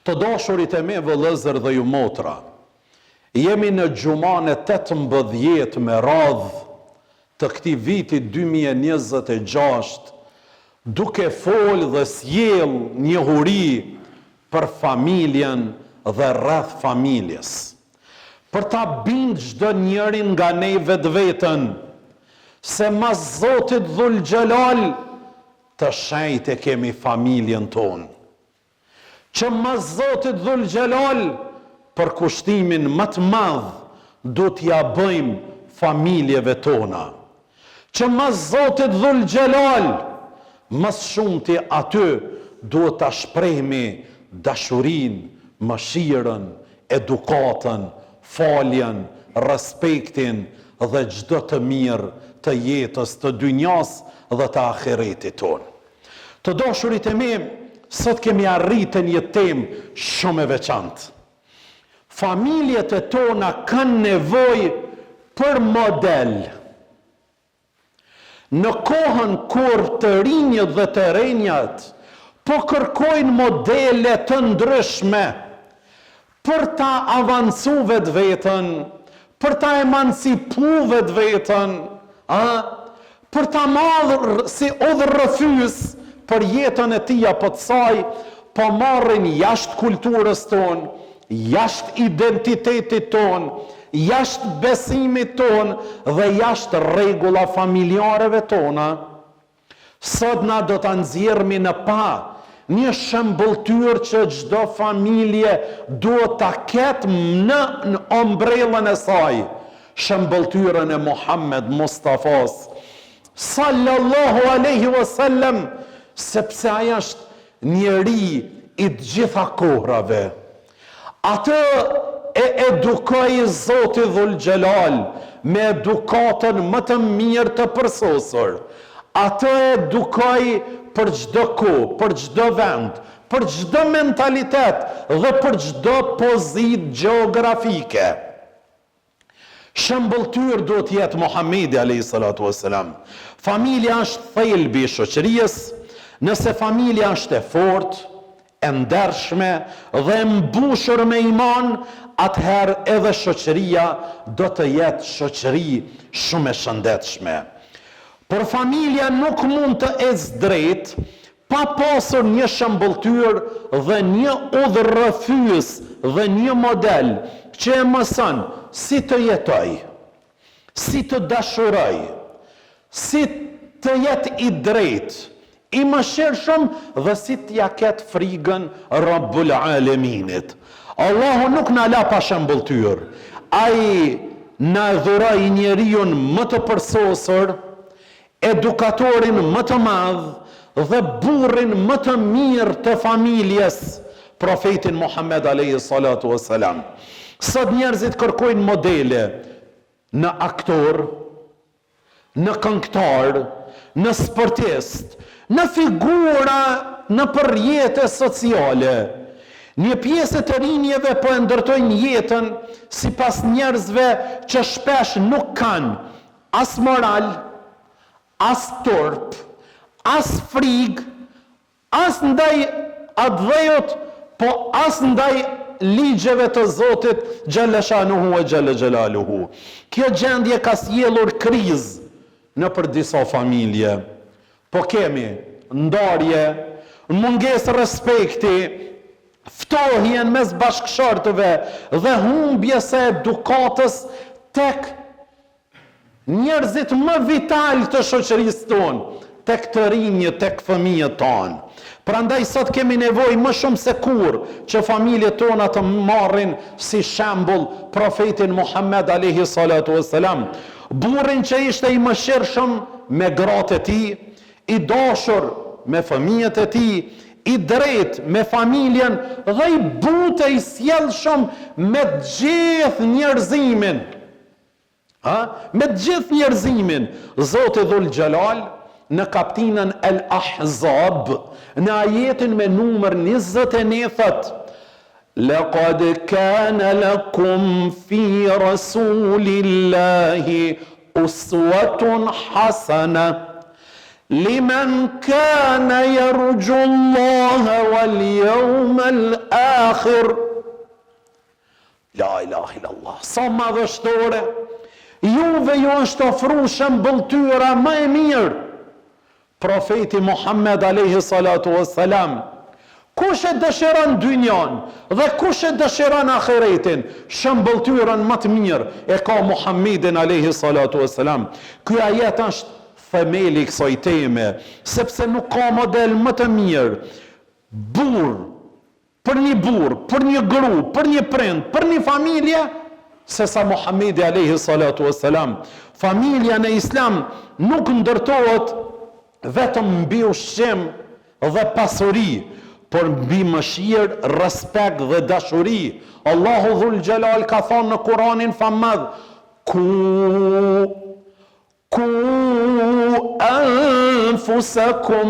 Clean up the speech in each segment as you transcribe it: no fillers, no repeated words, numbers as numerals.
Të dashurit e me vëllezër dhe ju motra, jemi në xhuman e 18 me radh të këtij viti 2026, duke fol dhe sjell një huri për familjen dhe rreth familjes. Për ta bind çdo njërin nga ne vetveten se mas Zotit Dhul Xhelal të shenjtë kemi familjen tonë. Që mas Zotit Dhul Xhelal për kushtimin më të madh do t'ja bëjmë familjeve tona. Që mas Zotit Dhul Xhelal mas shumti aty duhet ta shprehmi dashurinë, mëshirën, edukatën, faljen, respektin dhe çdo të mirë të jetës të dynjas dhe të ahiretit tonë. Të dashurit e mi, sot kemi arritë një temë shumë e veçantë. Familjet e tona kanë nevojë për model. Në kohën kur të rinjët dhe të renjat po kërkojnë modele të ndryshme për ta avancu vetveten, për ta emancipu vetveten, për ta marrë si udhërrëfys për jetën e tij apo të saj, po marrin jashtë kulturës tonë, jashtë identitetit tonë, jashtë besimit tonë dhe jashtë rregulla familjareve tona. Sot na do ta nxjerrmi në pa një shëmbulltyr që çdo familje duhet ta ketë në ombrellën e saj, shëmbulltyrën e Muhammed Mustafas sallallahu alaihi wasallam, sepse ai është njeri i të gjitha kohrave. Atë e edukoi Zoti Dhul Xhelal me edukatën më të mirë të përsosur. Atë e edukoi për çdo kohë, për çdo vend, për çdo mentalitet dhe për çdo pozitë gjeografike. Shëmbulltyr duhet jetë Muhamedi alayhi salatu wassalam. Familja është thelbi i shoqërisë. Nëse familja është e fortë, e ndershme dhe e mbushur me iman, atëherë edhe shoqëria do të jetë shoqëri shumë e shëndetshme. Por familja nuk mund të ecë drejt pa pasur një shëmbulltyr dhe një udhërrëfys dhe një model që e mëson si të jetoj, si të dashuroj, si të jetë i drejtë, i mëshirshëm dhe si t'ja ketë frigën Rabbul Aleminit. Allahu nuk na la pa shëmbulltyr. Ai na dhuroi njeriu më të përsosur, edukatorin më të madh dhe burrin më të mirë të familjes, profetin Muhammed alayhi salatu wassalam. Sot njerëzit kërkojnë modele në aktor, në këngëtar, në sportist, në figura në përjete sociale. Një pjesë të rinjeve po e ndërtojnë jetën sipas njerëzve që shpesh nuk kanë as moral, as turp, as frig, as ndaj adhejot, po as ndaj ligjeve të Zotit Gjelle Shanuhu e Gjelle Gjelaluhu. Kjo gjendje ka sjellur krizë në për disa familje. Po kemi ndarje, mungesë respekti, ftohjen mes bashkëshortëve dhe humbje së edukatës tek njerëzit më vital të shoqërisë tonë, tek të rinjët, tek fëmijët tonë. Prandaj sot kemi nevojë më shumë se kur që familjet tona të marrin si shembull profetin Muhammed alayhi salatu wassalam, burrin që ishte i mëshirshëm me gratë e tij, i dashur me fëmijët e tij, i drejt me familjen dhe i butë i sjellshëm me gjithë njerëzimin. Me gjithë njerëzimin. Zoti Dhul Xhelal në kaptinën El Ahzab, në ajetin me numër 21 thot: "Laqad kana lakum fi rasulillahi uswatun hasana limen kana yarju Allah wal yawm al-akhir. La ilaha illallah. Sa madhështore. Juve ju është ofru shëmbëltyra më e mirë. Profeti Muhammed alayhi salatu wassalam. Kush e dëshiron dynjan dhe kush e dëshiron ahiretin, shëmbëltyrën më të mirë e ka Muhammedin alayhi salatu wassalam. Ky ajet është themeli i kësaj teme, sepse nuk ka model më të mirë për një burr, për një gru, për një prind, për një familje, se sa Muhammedi alayhi salatu wassalam. Familja në Islam nuk ndërtohet vetëm mbi ushqim dhe pasuri, por mbi mëshirë, respekt dhe dashuri. Allahu Dhul Jalal ka thonë në Kur'anin famadh, ku anfusakum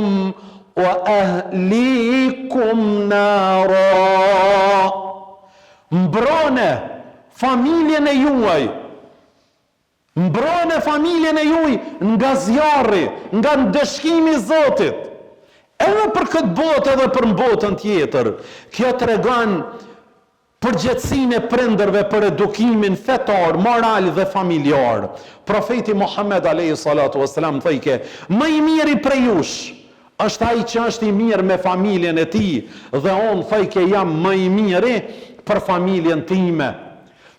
wa ahlikum nara. Mbrone familjen e juaj. Mbrone familjen e juaj nga zjarri, nga ndëshkimi i Zotit. Edhe për këtë botë edhe për botën tjetër. Kjo tregon përgjegjësinë e prindërve për edukimin fetar, moral dhe familjar. Profeti Muhammed alayhi salatu wassalam thëjke, më i miri prej jush është ai që është i mirë me familjen e tij, dhe unë thëjke jam më i miri për familjen time.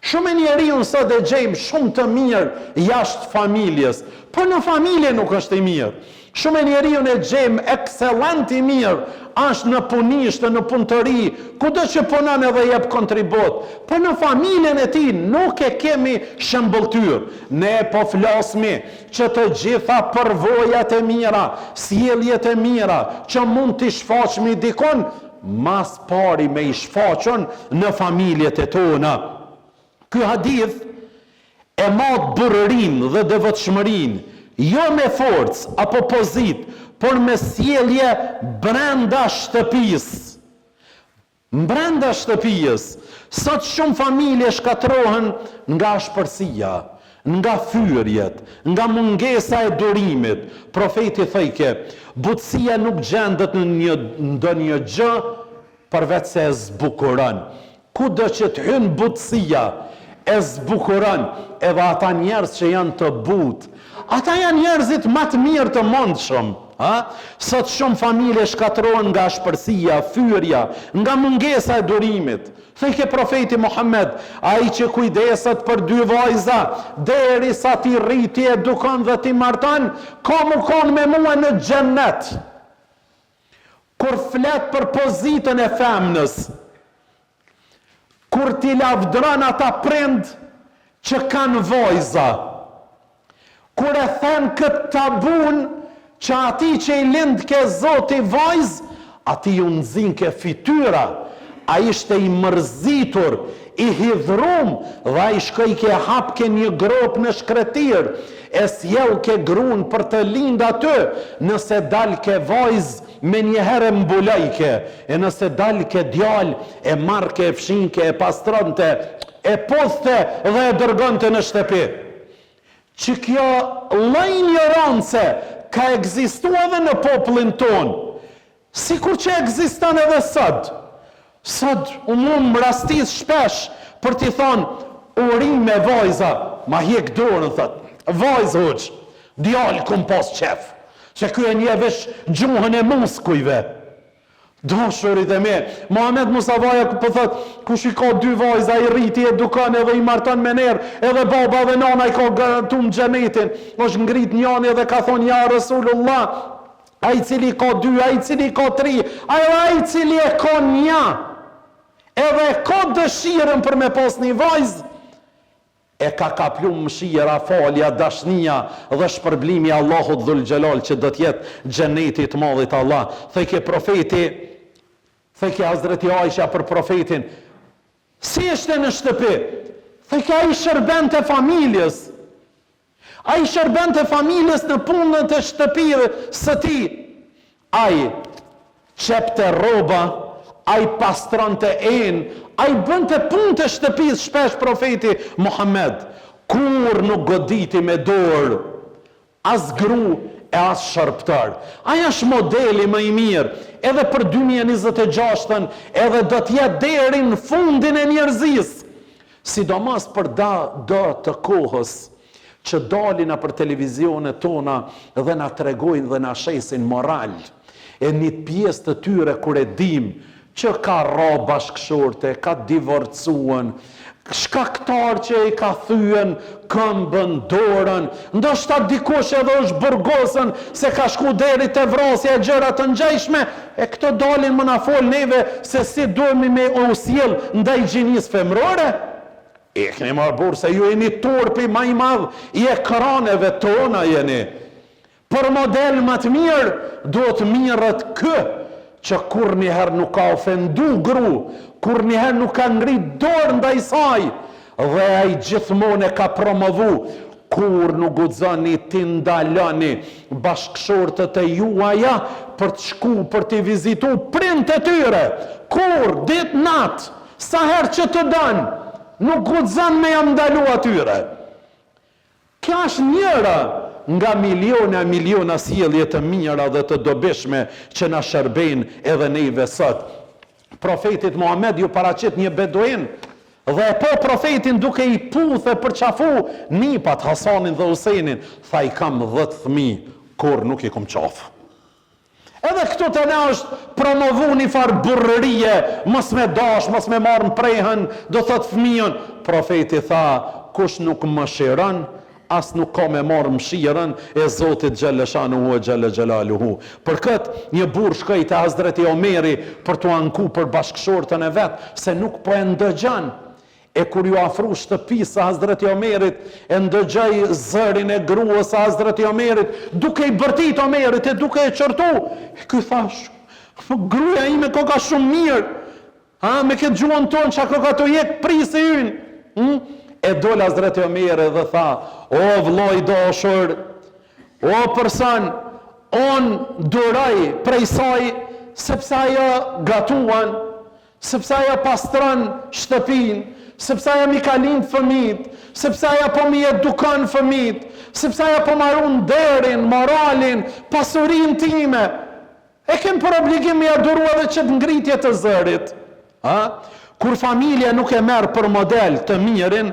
Shumë njeriu sot e gjejmë shumë të mirë jashtë familjes, por në familje nuk është i mirë. Shumë njeriu e gjejmë ekselent i mirë, është në punishtë, në punëtëri, kudo që punon edhe jep kontribut, por në familjen e tij nuk e kemi shëmbëltyr. Ne po flasmi që të gjitha përvojat e mira, sjelljet e mira që mund t'i shfaqmi dikon, mas pari me i shfaqën në familjet e tona. Ky hadith e madh burrinë dhe devotshmërinë, jo me forcë apo pozit, por me sjellje brenda shtëpisë. Brenda shtëpisë. Sot shumë familje shkatrohen nga ashpërsia, nga fyrjet, nga mungesa e durimit. Profeti thëjke, butësia nuk gjendet në ndonjë gjë përveç se e zbukuron. Kudo që të hyn butësia, e zbukuron, edhe ata njerëz që janë të butë, ata janë njerëzit më të mirë të mundshëm. Sot shumë familje shkatrohen nga ashpërsia, fyrja, nga mungesa e durimit. Thëjke profeti Muhammed, ai që kujdeset për dy vajza, derisa ti rriti, edukon dhe ti marton, ka më konë me mua në xhennet. Kur flet për pozitën e femnës, kur ti lavdron ata prind që kanë vajza, kur e thënë këtë tabun që ati që i lind ke Zoti vajz, ati ju nëzin ke fityra, a ishte i mërzitur, i hidhrum, dhe a i shkoj ke hap ke një grop në shkretir, e sjell ke grun për të lind aty, nëse dal ke vajz, me njëherë mbulejke, e nëse dal ke djal, e marke, e fshinke, e pastronte, e poste dhe e dërgonte në shtëpi. Që kjo lloj ignorance ka ekzistuar edhe në popullin ton, sikur që ekziston edhe sot. Sot mund rastis shpesh për t'i thonë, urim me vajza, ma hjek dorën, thot, vajzë hoq, djalë kum pas qef, që kjo e një vesh gjuhën e muskujve. Dashurit e me, Muhammed Musavaja për thot, kush i ka dy vajza, i rriti, edukon edhe i marton me nerë, edhe baba dhe nana i ka garantum xhenetin, është ngrit njani edhe ka thonë, ja Rasulullah, a i cili ka dy, a i cili ka tri, a i cili e ka një, edhe ka dëshirën për me pas një vajzë, e ka kaplu mëshira, falja, dashnia dhe shpërblimi Allahut Dhul Jalal që do t'jetë xheneti të madhit Allah. Thëjke profeti, thëjke Hazreti Aisha për profetin, si ishte në shtëpi? Thëjke a i shërben të familjes, a i shërben të familjes në punën të shtëpive së ti, a i qepte roba, a i pastron të enë, a i bënd të punë të shtëpis shpesh profeti Muhammed, kur nuk goditi me dorë, as gru e as shërptar. Aja është modeli më i mirë, edhe për 2026, edhe do t'jetë deri në fundin e njerëzisë. Sidomos për do të kohës që dalin për televizionet tona dhe na tregojnë dhe na shesin moral. E një pjesë të tyre kur e dim që ka ra bashkëshorte, ka divorcuan, shkaktar që i ka thyen këmbën, dorën, ndoshta dikush edhe është burgosën se ka shku deri te vrasja e gjëra të ngjashme, e këto dalin më na fol neve se si duhemi me u sjell ndaj gjinisë femrore. E keni marrë burë se ju jeni turpi ma i madh i ekraneve tona jeni. Për model më të mirë, duhet mirët që kur njëherë nuk ka ofendu gru, kur njëherë nuk ka ngrit dorë ndaj saj, dhe ai gjithmonë e ka promovu, kur nuk guxoni ti ndaloni bashkëshortët e juaja për të shku, për të vizitu prindët e tyre, kur, dit nat, sa herë që të dënë, nuk guxon me jam ndalu atyre. Kjo është njëra nga miliona sjellje të mira dhe të dobishme që na shërbejnë edhe neve sot. Profetit Muhammed ju paraqit një beduin dhe po profetin duke i puthe për qafu nipat Hasanin dhe Huseinin, tha i kam 10 fëmijë, kur nuk i kom qafë. Edhe këtu të ne është promovu një farë burrërie, mos me dash, mos me marrë në prejhen, do thot fëmijën. Profeti tha, kush nuk më shiron, as nuk ka me marrë mshirën e Zotit Gjellëshanuhu e Gjellë Gjellaluhu. Për këtë, një burr shkoi te Hazreti Omeri për t'u anku për bashkëshortën e vetë, se nuk po e ndëgjon. E kur ju afru shtëpisë së Hazreti Omerit, e ndëgjoj zërin e gruas së Hazreti Omerit, duke i bërtit Omerit e duke e qërtu. Ky thash, gruaja ime ko ka shumë mirë, me këtë gjuhën tonë që ka të jek prisi ynë. E dole Hazreti Omerit dhe tha, o vlloj dashur, o person, on duroj prej saj, sepse ajo gatuan, sepse ajo pastron shtëpinë, sepse ajo mi ka lind fëmijët, sepse ajo po mi edukon fëmijët, sepse ajo po marrun derin, moralin, pasurinë time. E kem për obligim me adhuru edhe që të ngritje të zërit. Kur familja nuk e merr për model të mirin,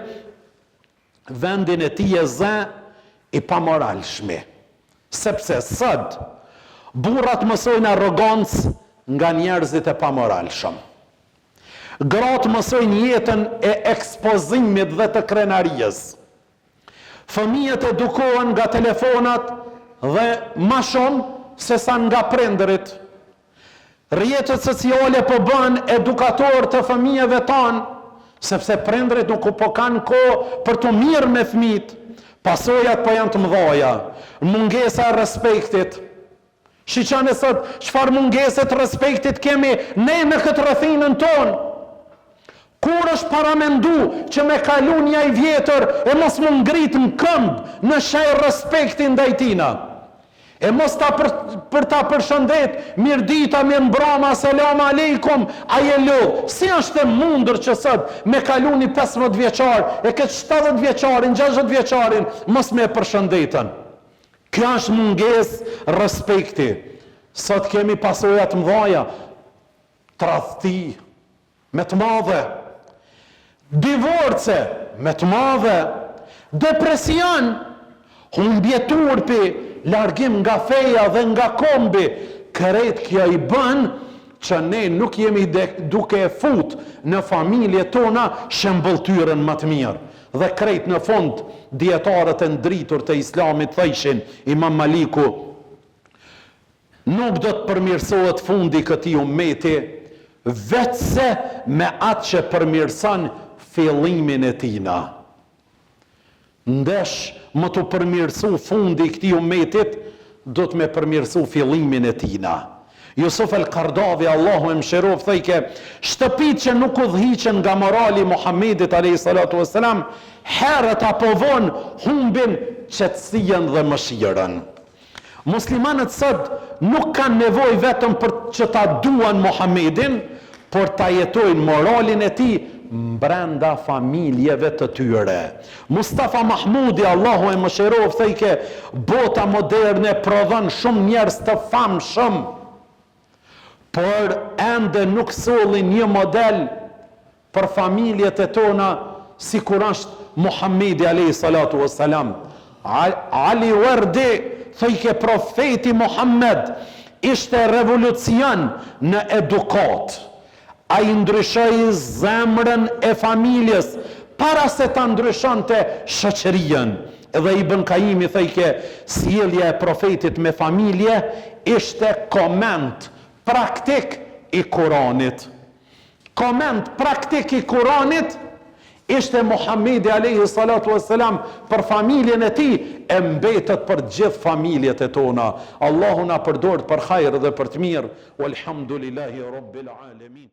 vendin e tij e zë i pamoralshëm. Sepse sot burrat mësojnë arrogancë nga njerëzit e pamoralshëm. Gratë mësojnë jetën e ekspozimit dhe të krenarijës. Fëmijët edukohen nga telefonat dhe ma shumë se sa nga prindërit. Rrjetet sociale po bën edukator të fëmijëve tanë, sepse prindërit nuk po kanë kohë për të mirë me fëmijët. Pasojat po janë të mëdhaja. Mungesa e respektit. Shiqani sot çfarë mungesë të respektit kemi ne në këtë rrethinën tonë. Kur është paramendu që me kalu një i vjetër e mos më ngrit në këmbë në shaj respektin ndaj tina. E mos për ta përshëndet, mirë dita, mirë mbrama, selam aleikum, a je lodh. Si është e mundur që sot me kalu një 15 vjeqar, e këtë 70 vjeqarin, 60 vjeqarin, mos me përshëndetën. Kjo është munges respekti. Sot kemi pasojat mëdhaja, tradhti, me të madhe, divorce, me të madhe, depresion, humbje turpi, largim nga feja dhe nga kombi, kërret kjo i bën që ne nuk jemi duke e fut në familje tona shembëltyrën më të mirë. Dhe krejt në fund, dietarët e ndritur të islamit thëshin, Imam Maliku, nuk do të përmirësohet fundi këtij ummeti, vetëse me atë që përmirëson fillimin e tina. Ndesh më të përmirësu fundi këtij ummetit, do të me përmirësu fillimin e tina. Jusuf el-Kardavi, Allahu e mëshiroft, thejke, shtëpit që nuk udhhiqen nga morali Muhammedit a.s. herët apo vonë humbin qetësinë dhe mëshirën. Muslimanët sot nuk kanë nevojë vetëm për që ta duan Muhammedin, por ta jetojnë moralin e tij mbrenda familjeve të tyre. Mustafa Mahmudi, Allahu e mëshiroft, thejke, bota moderne prodhon shumë njerëz të famshëm, por ende nuk sollin një model për familjet e tona, si kur është Muhammedi a.s. Ali Wardi, thejke, profeti Muhammed ishte revolucion në edukat. A i ndryshoi zemrën e familjes para se ta ndryshonte shoqërien. Edhe Ibn Kaimi thejke, sjellja e profetit me familje ishte koment praktik i Kuranit. Koment praktik i Kuranit ishte Muhammedi a.s. për familjen e tij, e mbetet për gjithë familjet e tona. Allahu na përdort për hajër dhe për të mirë. Walhamdulillahi rabbil alamin.